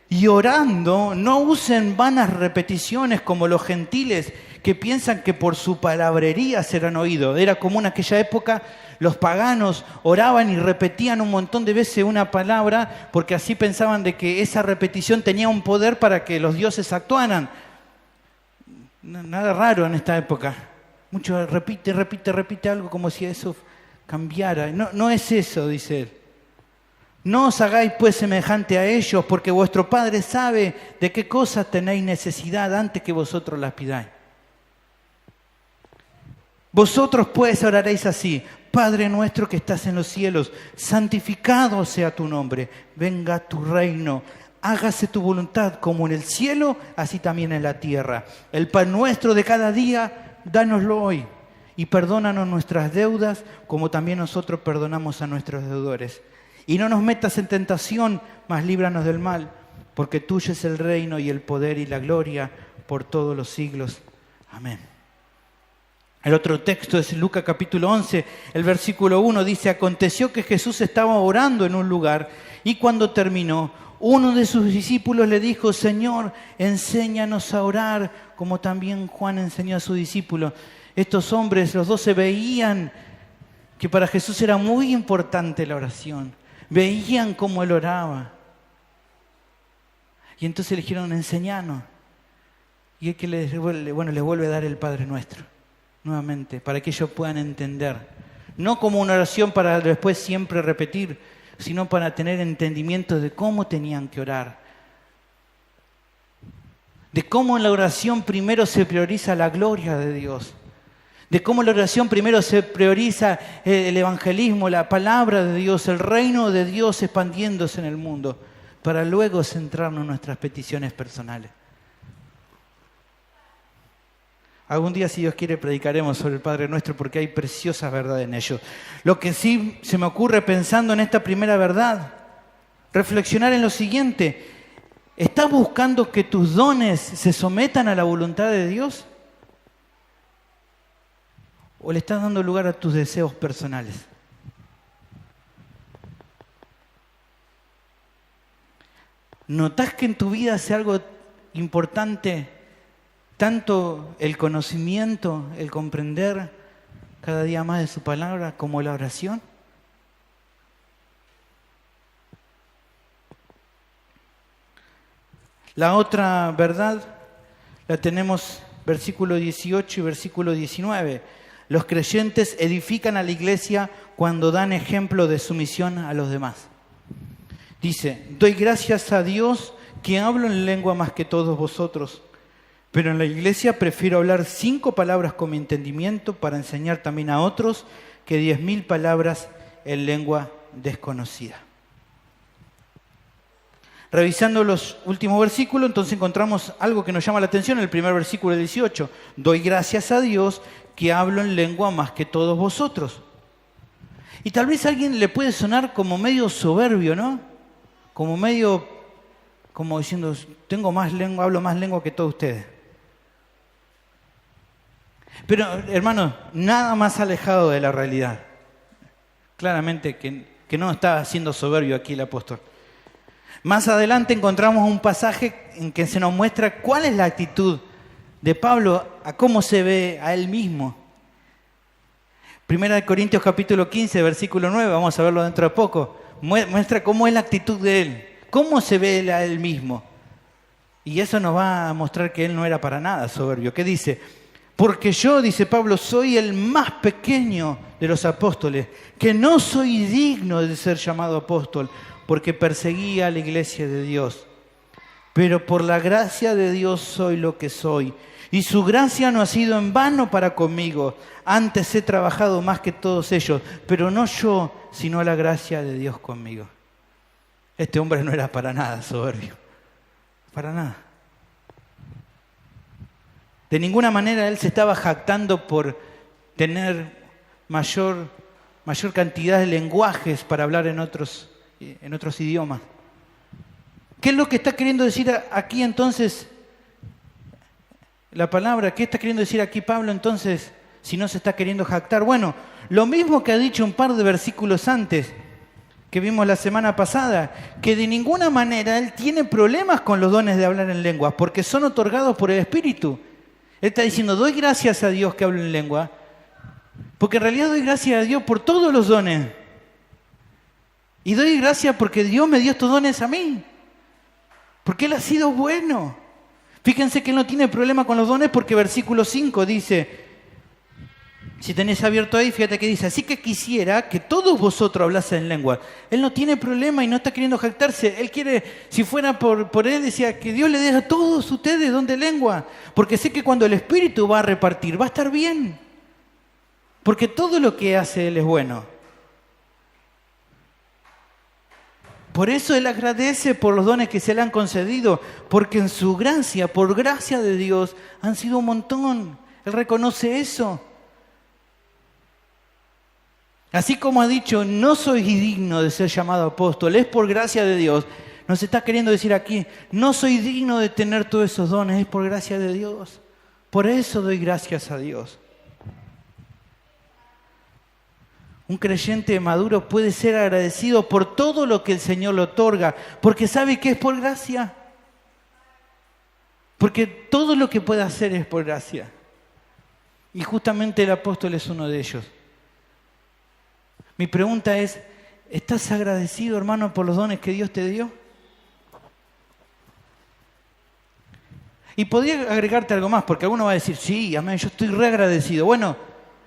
y orando, no usen vanas repeticiones como los gentiles que piensan que por su palabrería serán oídos. Era común en aquella época, los paganos oraban y repetían un montón de veces una palabra porque así pensaban de que esa repetición tenía un poder para que los dioses actuaran. Nada raro en esta época. Mucho repite algo como si eso cambiara. No es eso, dice él. No os hagáis pues semejante a ellos, porque vuestro Padre sabe de qué cosas tenéis necesidad antes que vosotros las pidáis. Vosotros pues oraréis así: Padre nuestro que estás en los cielos, santificado sea tu nombre, venga tu reino, hágase tu voluntad como en el cielo, así también en la tierra. El pan nuestro de cada día, dánoslo hoy, y perdónanos nuestras deudas, como también nosotros perdonamos a nuestros deudores. Y no nos metas en tentación, mas líbranos del mal, porque tuyo es el reino y el poder y la gloria por todos los siglos. Amén. El otro texto es Lucas capítulo 11, el versículo 1 dice: aconteció que Jesús estaba orando en un lugar y cuando terminó, uno de sus discípulos le dijo: Señor, enséñanos a orar, como también Juan enseñó a sus discípulos. Estos hombres, los dos, se veían que para Jesús era muy importante la oración. Veían cómo él oraba. Y entonces le dijeron: enséñanos. Y es que les vuelve a dar el Padre Nuestro, nuevamente, para que ellos puedan entender. No como una oración para después siempre repetir, sino para tener entendimiento de cómo tenían que orar. De cómo en la oración primero se prioriza la gloria de Dios. De cómo en la oración primero se prioriza el evangelismo, la palabra de Dios, el reino de Dios expandiéndose en el mundo, para luego centrarnos en nuestras peticiones personales. Algún día, si Dios quiere, predicaremos sobre el Padre Nuestro porque hay preciosas verdades en ello. Lo que sí se me ocurre pensando en esta primera verdad, reflexionar en lo siguiente. ¿Estás buscando que tus dones se sometan a la voluntad de Dios? ¿O le estás dando lugar a tus deseos personales? ¿Notás que en tu vida hace algo importante, tanto el conocimiento, el comprender cada día más de su palabra, como la oración? La otra verdad la tenemos versículo 18 y versículo 19. Los creyentes edifican a la iglesia cuando dan ejemplo de sumisión a los demás. Dice, doy gracias a Dios que hablo en lengua más que todos vosotros, pero en la iglesia prefiero hablar 5 palabras con mi entendimiento para enseñar también a otros que 10.000 palabras en lengua desconocida. Revisando los últimos versículos, entonces encontramos algo que nos llama la atención en el primer versículo 18. Doy gracias a Dios que hablo en lengua más que todos vosotros. Y tal vez a alguien le puede sonar como medio soberbio, ¿no? Como diciendo, tengo más lengua, hablo más lengua que todos ustedes. Pero, hermano, nada más alejado de la realidad. Claramente que no está siendo soberbio aquí el apóstol. Más adelante encontramos un pasaje en que se nos muestra cuál es la actitud de Pablo, a cómo se ve a él mismo. Primera de Corintios capítulo 15, versículo 9, vamos a verlo dentro de poco, muestra cómo es la actitud de él, cómo se ve a él mismo. Y eso nos va a mostrar que él no era para nada soberbio. ¿Qué dice? Porque yo, dice Pablo, soy el más pequeño de los apóstoles, que no soy digno de ser llamado apóstol, porque perseguía a la iglesia de Dios. Pero por la gracia de Dios soy lo que soy. Y su gracia no ha sido en vano para conmigo. Antes he trabajado más que todos ellos, pero no yo, sino la gracia de Dios conmigo. Este hombre no era para nada soberbio. Para nada. De ninguna manera él se estaba jactando por tener mayor cantidad de lenguajes para hablar en otros idiomas. ¿Qué es lo que está queriendo decir aquí entonces la palabra? ¿Qué está queriendo decir aquí Pablo entonces si no se está queriendo jactar? Bueno, lo mismo que ha dicho un par de versículos antes que vimos la semana pasada, que de ninguna manera él tiene problemas con los dones de hablar en lenguas porque son otorgados por el Espíritu. Él está diciendo, doy gracias a Dios que hablo en lengua, porque en realidad doy gracias a Dios por todos los dones. Y doy gracias porque Dios me dio estos dones a mí. Porque Él ha sido bueno. Fíjense que Él no tiene problema con los dones porque versículo 5 dice, si tenés abierto ahí, fíjate que dice, así que quisiera que todos vosotros hablasen en lengua. Él no tiene problema y no está queriendo jactarse. Él quiere, si fuera por Él, decía que Dios le dé a todos ustedes don de lengua. Porque sé que cuando el Espíritu va a repartir, va a estar bien. Porque todo lo que hace Él es bueno. Por eso Él agradece por los dones que se le han concedido, porque en su gracia, por gracia de Dios, han sido un montón. Él reconoce eso. Así como ha dicho, no soy digno de ser llamado apóstol, es por gracia de Dios. Nos está queriendo decir aquí, no soy digno de tener todos esos dones, es por gracia de Dios. Por eso doy gracias a Dios. Un creyente maduro puede ser agradecido por todo lo que el Señor le otorga, porque sabe que es por gracia. Porque todo lo que puede hacer es por gracia. Y justamente el apóstol es uno de ellos. Mi pregunta es, ¿estás agradecido, hermano, por los dones que Dios te dio? Y podría agregarte algo más, porque alguno va a decir, sí, amén, yo estoy re agradecido. Bueno,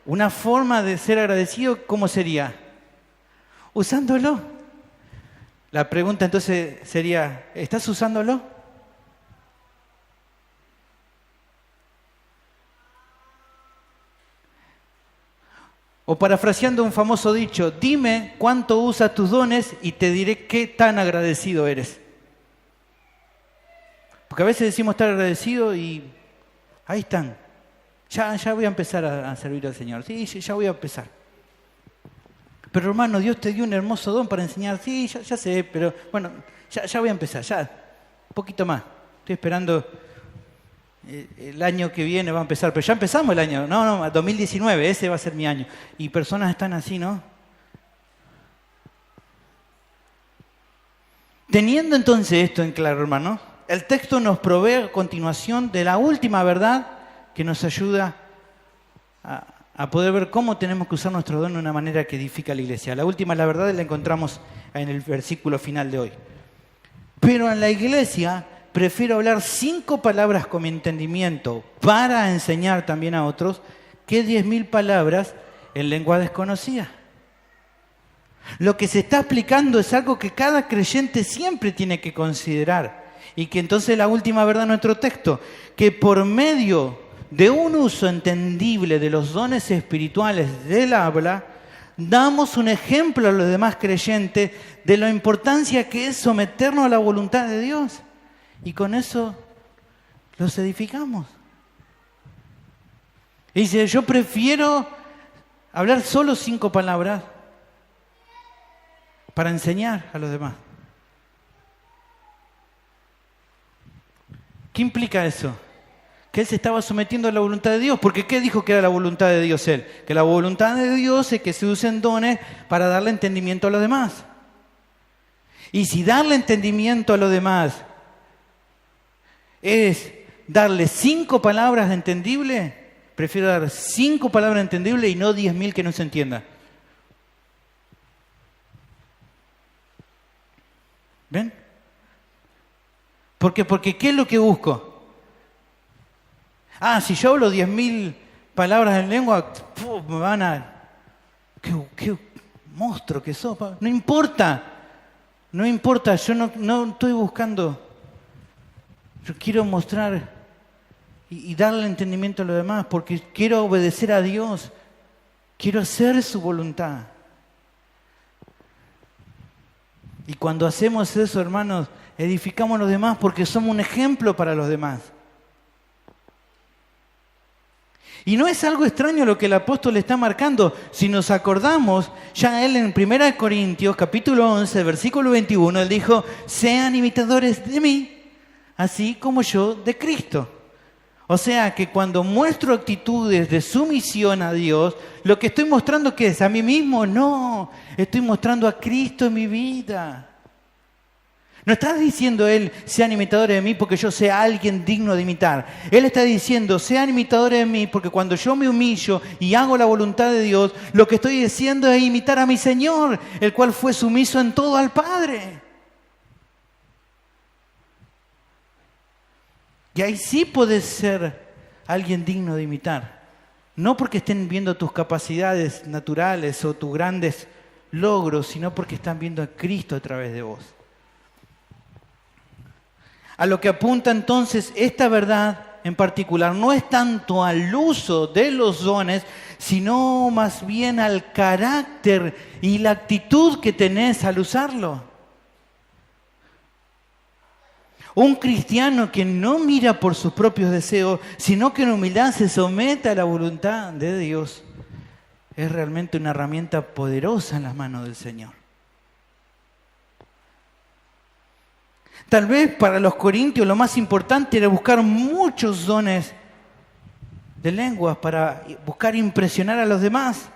una forma de ser agradecido, ¿cómo sería? Usándolo. La pregunta entonces sería, ¿estás usándolo? O parafraseando un famoso dicho, dime cuánto usas tus dones y te diré qué tan agradecido eres. Porque a veces decimos estar agradecido y ahí están. Ya voy a empezar a servir al Señor. Sí, ya voy a empezar. Pero hermano, Dios te dio un hermoso don para enseñar. Sí, ya sé, pero bueno, ya voy a empezar, ya. Un poquito más. Estoy esperando el año que viene va a empezar. Pero ya empezamos el año. No, 2019, ese va a ser mi año. Y personas están así, ¿no? Teniendo entonces esto en claro, hermano, el texto nos provee a continuación de la última verdad que nos ayuda a poder ver cómo tenemos que usar nuestro don de una manera que edifica a la iglesia. La última, la verdad, la encontramos en el versículo final de hoy. Pero en la iglesia prefiero hablar 5 palabras con mi entendimiento para enseñar también a otros que 10.000 palabras en lengua desconocida. Lo que se está explicando es algo que cada creyente siempre tiene que considerar. Y que entonces la última verdad de nuestro texto, que por medio de un uso entendible de los dones espirituales del habla, damos un ejemplo a los demás creyentes de la importancia que es someternos a la voluntad de Dios. Y con eso los edificamos. Y dice, yo prefiero hablar solo 5 palabras para enseñar a los demás. ¿Qué implica eso? Que él se estaba sometiendo a la voluntad de Dios. Porque ¿qué dijo que era la voluntad de Dios él? Que la voluntad de Dios es que se usen dones para darle entendimiento a los demás. Y si darle entendimiento a los demás es darle 5 palabras entendibles, prefiero dar 5 palabras entendibles y no 10.000 que no se entiendan. ¿Ven? ¿Por qué? Porque ¿qué es lo que busco? Si yo hablo 10.000 palabras en lengua, me van a... ¡Qué monstruo que sos! No importa, yo no estoy buscando. Yo quiero mostrar y darle entendimiento a los demás porque quiero obedecer a Dios, quiero hacer su voluntad. Y cuando hacemos eso, hermanos, edificamos a los demás porque somos un ejemplo para los demás. Y no es algo extraño lo que el apóstol está marcando. Si nos acordamos, ya él en 1 Corintios, capítulo 11, versículo 21, él dijo, sean imitadores de mí, así como yo de Cristo. O sea que cuando muestro actitudes de sumisión a Dios, lo que estoy mostrando, ¿qué es? ¿A mí mismo? No, estoy mostrando a Cristo en mi vida. No está diciendo él, sean imitadores de mí porque yo sea alguien digno de imitar. Él está diciendo, sean imitadores de mí porque cuando yo me humillo y hago la voluntad de Dios, lo que estoy diciendo es imitar a mi Señor, el cual fue sumiso en todo al Padre. Y ahí sí puedes ser alguien digno de imitar. No porque estén viendo tus capacidades naturales o tus grandes logros, sino porque están viendo a Cristo a través de vos. A lo que apunta entonces esta verdad en particular no es tanto al uso de los dones, sino más bien al carácter y la actitud que tenés al usarlo. Un cristiano que no mira por sus propios deseos, sino que en humildad se somete a la voluntad de Dios, es realmente una herramienta poderosa en las manos del Señor. Tal vez para los corintios lo más importante era buscar muchos dones de lenguas para buscar impresionar a los demás.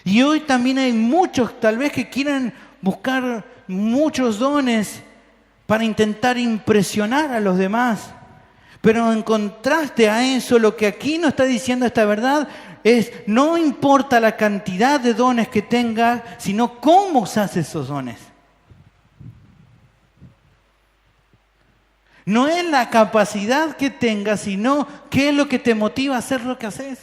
Y hoy también hay muchos tal vez que quieren buscar muchos dones para intentar impresionar a los demás. Pero en contraste a eso, lo que aquí nos está diciendo esta verdad es, no importa la cantidad de dones que tengas, sino cómo usas esos dones. No es la capacidad que tengas, sino qué es lo que te motiva a hacer lo que haces.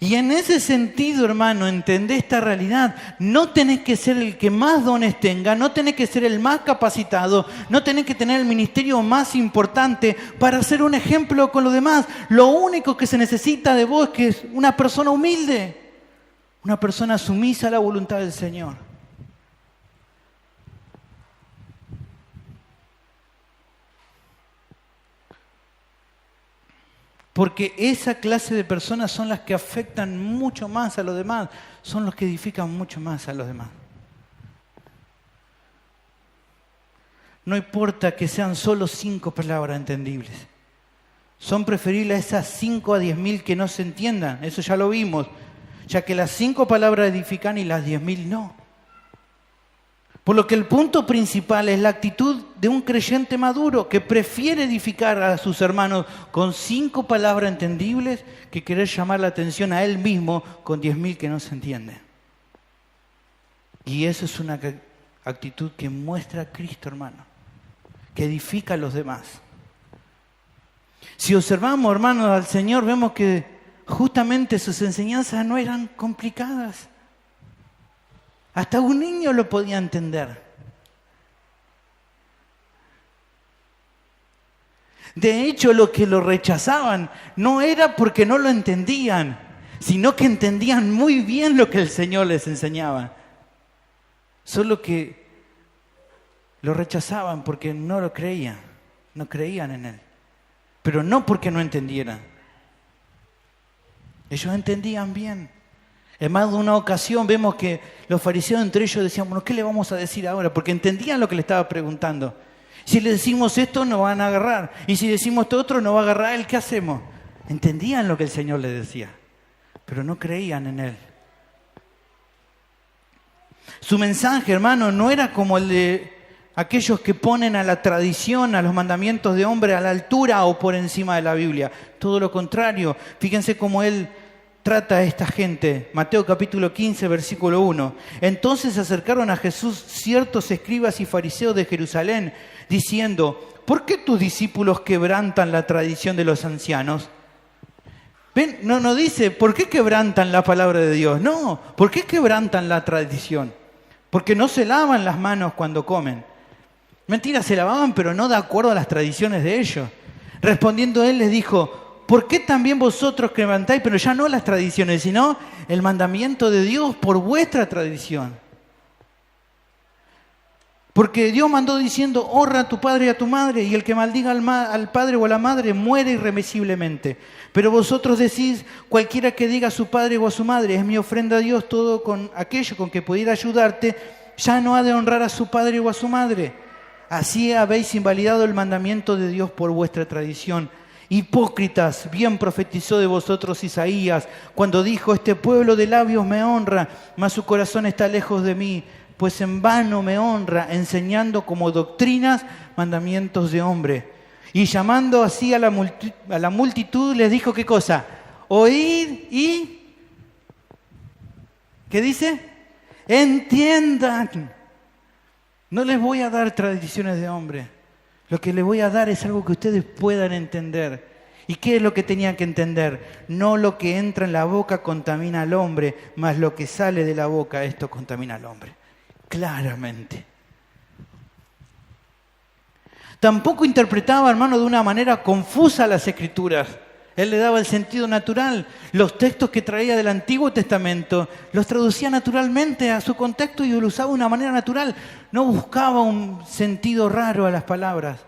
Y en ese sentido, hermano, entendé esta realidad. No tenés que ser el que más dones tenga, no tenés que ser el más capacitado, no tenés que tener el ministerio más importante para ser un ejemplo con los demás. Lo único que se necesita de vos es que es una persona humilde, una persona sumisa a la voluntad del Señor. Porque esa clase de personas son las que afectan mucho más a los demás, son los que edifican mucho más a los demás. No importa que sean solo 5 palabras entendibles. Son preferibles esas 5 a 10.000 que no se entiendan, eso ya lo vimos, ya que las 5 palabras edifican y las 10.000 no. Por lo que el punto principal es la actitud de un creyente maduro que prefiere edificar a sus hermanos con 5 palabras entendibles que querer llamar la atención a él mismo con 10.000 que no se entienden. Y eso es una actitud que muestra a Cristo, hermano, que edifica a los demás. Si observamos, hermanos, al Señor, vemos que justamente sus enseñanzas no eran complicadas. Hasta un niño lo podía entender. De hecho, los que lo rechazaban no era porque no lo entendían, sino que entendían muy bien lo que el Señor les enseñaba. Solo que lo rechazaban porque no lo creían, no creían en Él. Pero no porque no entendieran. Ellos entendían bien. En más de una ocasión vemos que los fariseos entre ellos decían, bueno, ¿qué le vamos a decir ahora? Porque entendían lo que le estaba preguntando. Si le decimos esto, nos van a agarrar. Y si decimos esto otro, nos va a agarrar él. ¿Qué hacemos? Entendían lo que el Señor les decía, pero no creían en Él. Su mensaje, hermano, no era como el de aquellos que ponen a la tradición, a los mandamientos de hombre a la altura o por encima de la Biblia. Todo lo contrario. Fíjense cómo Él trata a esta gente. Mateo capítulo 15, versículo 1. Entonces se acercaron a Jesús ciertos escribas y fariseos de Jerusalén, diciendo, ¿por qué tus discípulos quebrantan la tradición de los ancianos? ¿Ven? No dice, ¿por qué quebrantan la palabra de Dios? No, ¿por qué quebrantan la tradición? Porque no se lavan las manos cuando comen. Mentira, se lavaban, pero no de acuerdo a las tradiciones de ellos. Respondiendo él les dijo, ¿por qué también vosotros quebrantáis, pero ya no las tradiciones, sino el mandamiento de Dios por vuestra tradición? Porque Dios mandó diciendo, honra a tu padre y a tu madre, y el que maldiga al padre o a la madre muere irremisiblemente. Pero vosotros decís, cualquiera que diga a su padre o a su madre, es mi ofrenda a Dios, todo con aquello con que pudiera ayudarte, ya no ha de honrar a su padre o a su madre. Así habéis invalidado el mandamiento de Dios por vuestra tradición. Hipócritas, bien profetizó de vosotros Isaías, cuando dijo, este pueblo de labios me honra, mas su corazón está lejos de mí, pues en vano me honra, enseñando como doctrinas mandamientos de hombre. Y llamando así a la multitud, les dijo, ¿qué cosa? Oíd y... ¿qué dice? Entiendan. No les voy a dar tradiciones de hombre. Lo que les voy a dar es algo que ustedes puedan entender. ¿Y qué es lo que tenían que entender? No lo que entra en la boca contamina al hombre, mas lo que sale de la boca, esto contamina al hombre. Claramente. Tampoco interpretaba, hermano, de una manera confusa las Escrituras. Él le daba el sentido natural. Los textos que traía del Antiguo Testamento los traducía naturalmente a su contexto y lo usaba de una manera natural. No buscaba un sentido raro a las palabras.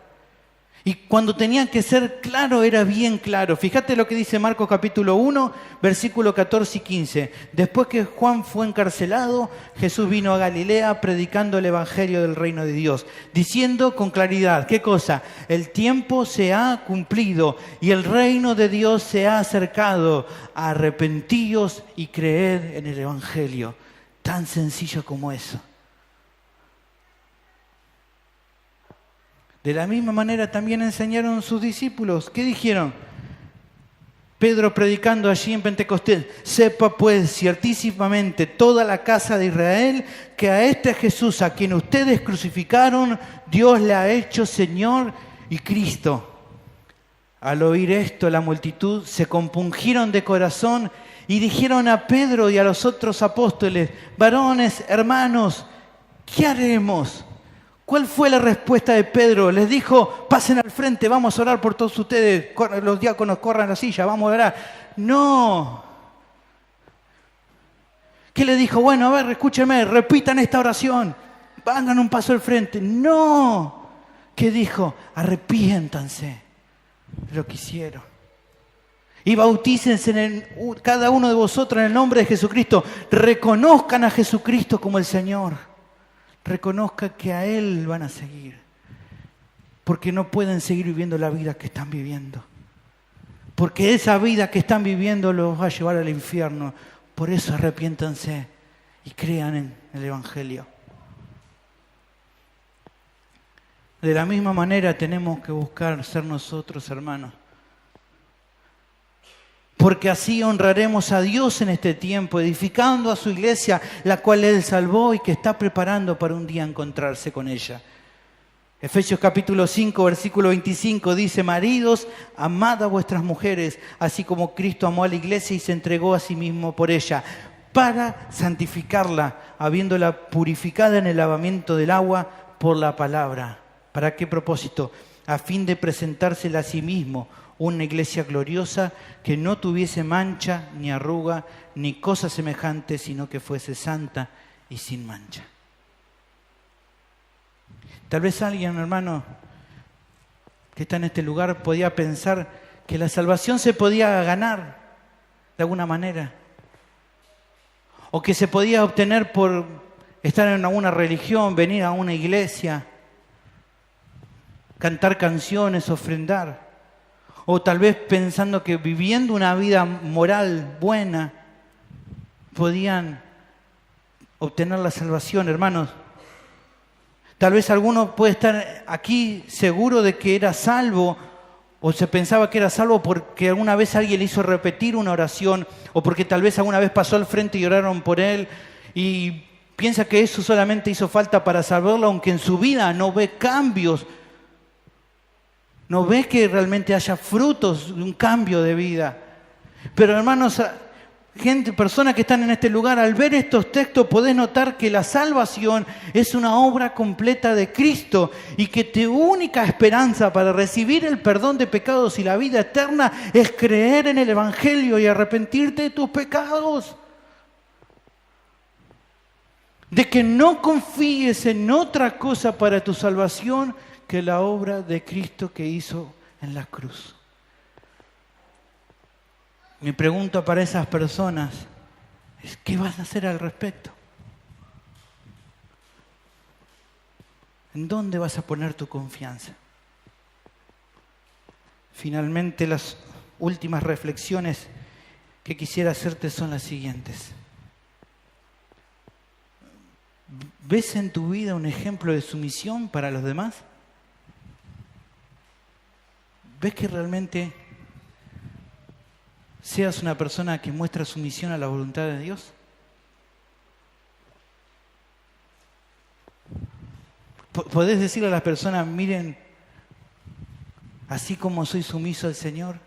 Y cuando tenía que ser claro, era bien claro. Fíjate lo que dice Marcos capítulo 1, versículo 14 y 15. Después que Juan fue encarcelado, Jesús vino a Galilea predicando el evangelio del reino de Dios, diciendo con claridad, ¿qué cosa? El tiempo se ha cumplido y el reino de Dios se ha acercado. Arrepentíos y creed en el evangelio. Tan sencillo como eso. De la misma manera también enseñaron sus discípulos. ¿Qué dijeron? Pedro predicando allí en Pentecostés: sepa pues ciertísimamente toda la casa de Israel que a este Jesús a quien ustedes crucificaron, Dios le ha hecho Señor y Cristo. Al oír esto, la multitud se compungieron de corazón y dijeron a Pedro y a los otros apóstoles: varones, hermanos, ¿qué haremos? ¿Cuál fue la respuesta de Pedro? Les dijo: pasen al frente, vamos a orar por todos ustedes, los diáconos corran la silla, vamos a orar. No. ¿Qué le dijo? Bueno, a ver, escúchenme, repitan esta oración, hagan un paso al frente. No. ¿Qué dijo? Arrepiéntanse de lo que hicieron. Y bautícense cada uno de vosotros en el nombre de Jesucristo. Reconozcan a Jesucristo como el Señor. Reconozca que a Él van a seguir, porque no pueden seguir viviendo la vida que están viviendo, porque esa vida que están viviendo los va a llevar al infierno. Por eso arrepiéntanse y crean en el Evangelio. De la misma manera tenemos que buscar ser nosotros, hermanos, porque así honraremos a Dios en este tiempo, edificando a su iglesia, la cual Él salvó y que está preparando para un día encontrarse con ella. Efesios capítulo 5, versículo 25 dice: maridos, amad a vuestras mujeres, así como Cristo amó a la iglesia y se entregó a sí mismo por ella, para santificarla, habiéndola purificada en el lavamiento del agua por la palabra. ¿Para qué propósito? A fin de presentársela a sí mismo, una iglesia gloriosa que no tuviese mancha, ni arruga, ni cosa semejante, sino que fuese santa y sin mancha. Tal vez alguien, hermano, que está en este lugar, podía pensar que la salvación se podía ganar de alguna manera, o que se podía obtener por estar en alguna religión, venir a una iglesia, cantar canciones, ofrendar. O tal vez pensando que viviendo una vida moral buena podían obtener la salvación, hermanos. Tal vez alguno puede estar aquí seguro de que era salvo, o se pensaba que era salvo porque alguna vez alguien le hizo repetir una oración, o porque tal vez alguna vez pasó al frente y oraron por él, y piensa que eso solamente hizo falta para salvarlo, aunque en su vida no ve cambios. No ve que realmente haya frutos de un cambio de vida. Pero hermanos, personas que están en este lugar, al ver estos textos podés notar que la salvación es una obra completa de Cristo y que tu única esperanza para recibir el perdón de pecados y la vida eterna es creer en el Evangelio y arrepentirte de tus pecados. De que no confíes en otra cosa para tu salvación que la obra de Cristo que hizo en la cruz. Mi pregunta para esas personas es: ¿qué vas a hacer al respecto? ¿En dónde vas a poner tu confianza? Finalmente, las últimas reflexiones que quisiera hacerte son las siguientes. ¿Ves en tu vida un ejemplo de sumisión para los demás? ¿Ves que realmente seas una persona que muestra sumisión a la voluntad de Dios? ¿Podés decirle a las personas: miren, así como soy sumiso al Señor,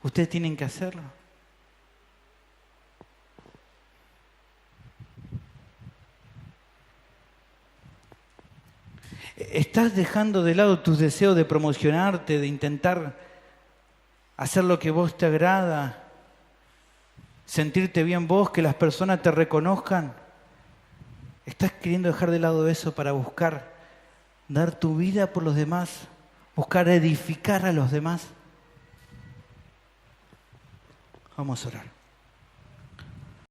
ustedes tienen que hacerlo? ¿Estás dejando de lado tus deseos de promocionarte, de intentar hacer lo que vos te agrada, sentirte bien vos, que las personas te reconozcan? ¿Estás queriendo dejar de lado eso para buscar dar tu vida por los demás, buscar edificar a los demás? Vamos a orar.